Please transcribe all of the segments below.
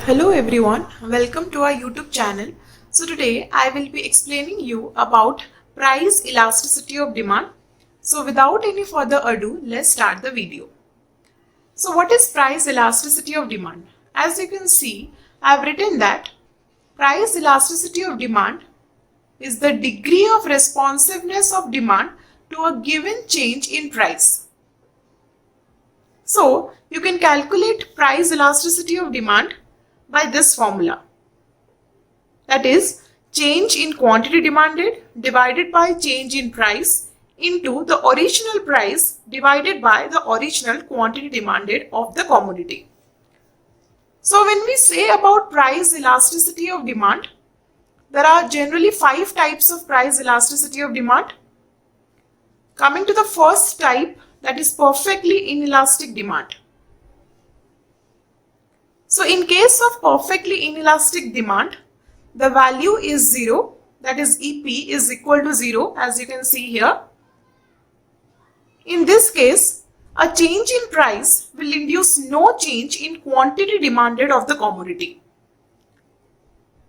Hello everyone, welcome to our YouTube channel. So today I will be explaining you about price elasticity of demand. So without any further ado, let's start the video. So what is price elasticity of demand? As you can see, I have written that price elasticity of demand is the degree of responsiveness of demand to a given change in price. So you can calculate price elasticity of demand by this formula, that is change in quantity demanded divided by change in price into the original price divided by the original quantity demanded of the commodity. So when we say about price elasticity of demand, there are generally 5 types of price elasticity of demand. Coming to the first type, that is perfectly inelastic demand. So in case of perfectly inelastic demand, the value is 0, that is EP is equal to 0, as you can see here. In this case, a change in price will induce no change in quantity demanded of the commodity.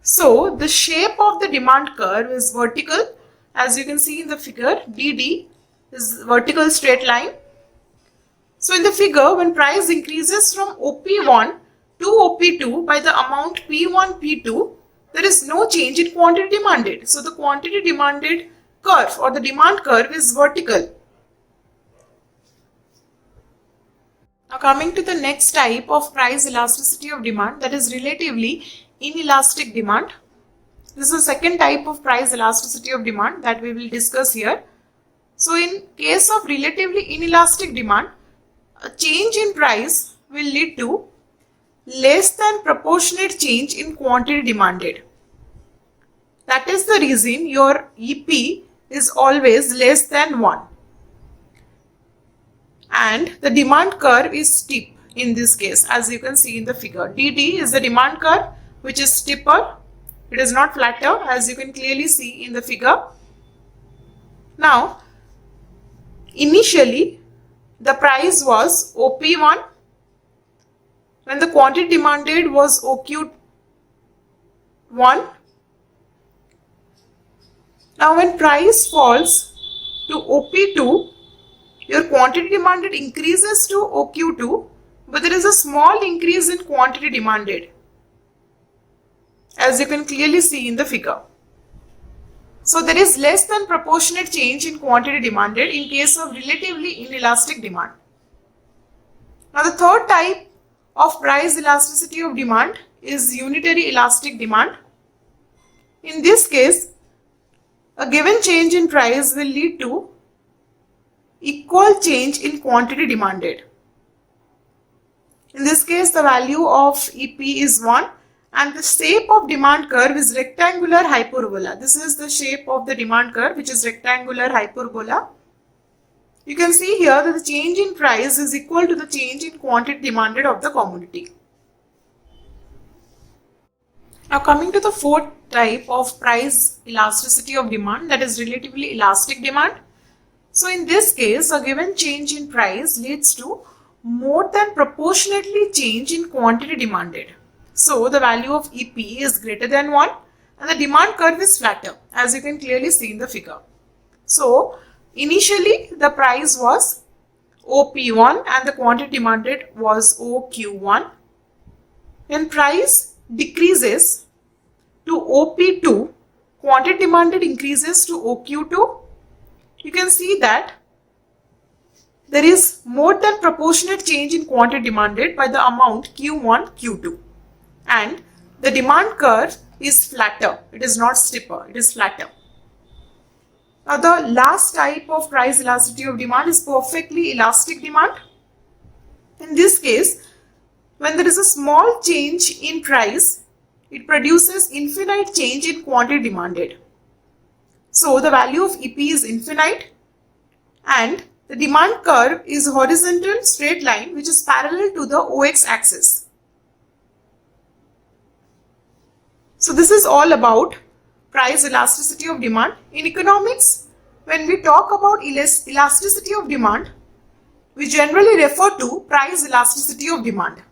So the shape of the demand curve is vertical, as you can see in the figure. DD is vertical straight line. So in the figure, when price increases from OP1 to OP2 by the amount P1, P2, there is no change in quantity demanded. So the quantity demanded curve or the demand curve is vertical. Now coming to the next type of price elasticity of demand, that is relatively inelastic demand. This is the second type of price elasticity of demand that we will discuss here. So in case of relatively inelastic demand, a change in price will lead to less than proportionate change in quantity demanded. That is the reason your EP is always less than 1. And the demand curve is steep in this case, as you can see in the figure. DD is the demand curve which is steeper. It is not flatter, as you can clearly see in the figure. Now, initially the price was OP1 when the quantity demanded was OQ1. Now when price falls to OP2, your quantity demanded increases to OQ2, but there is a small increase in quantity demanded, as you can clearly see in the figure. So there is less than proportionate change in quantity demanded in case of relatively inelastic demand. Now the third type of price elasticity of demand is unitary elastic demand. In this case, a given change in price will lead to equal change in quantity demanded. In this case, the value of EP is 1 and the shape of demand curve is rectangular hyperbola. This is the shape of the demand curve, which is rectangular hyperbola. You can see here that the change in price is equal to the change in quantity demanded of the commodity. Now coming to the fourth type of price elasticity of demand, that is relatively elastic demand. So in this case, a given change in price leads to more than proportionately change in quantity demanded. So the value of EP is greater than 1 and the demand curve is flatter, as you can clearly see in the figure. So initially the price was OP1 and the quantity demanded was OQ1. When price decreases to OP2, quantity demanded increases to OQ2. You can see that there is more than proportionate change in quantity demanded by the amount Q1, Q2. And the demand curve is flatter. It is not steeper, it is flatter. Now the last type of price elasticity of demand is perfectly elastic demand. In this case, when there is a small change in price, it produces infinite change in quantity demanded. So the value of EP is infinite and the demand curve is horizontal straight line which is parallel to the OX axis. So this is all about price elasticity of demand. In economics, when we talk about elasticity of demand, we generally refer to price elasticity of demand.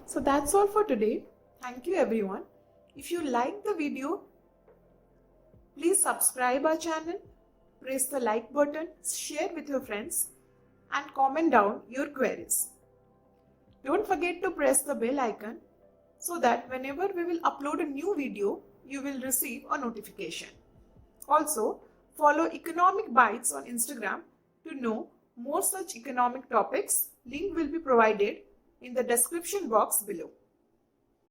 So that's all for today. Thank you everyone. If you like the video, please subscribe our channel, press the like button, share with your friends and comment down your queries. Don't forget to press the bell icon so that whenever we will upload a new video, you will receive a notification. Also, follow Economic Bytes on Instagram to know more such economic topics. Link will be provided in the description box below.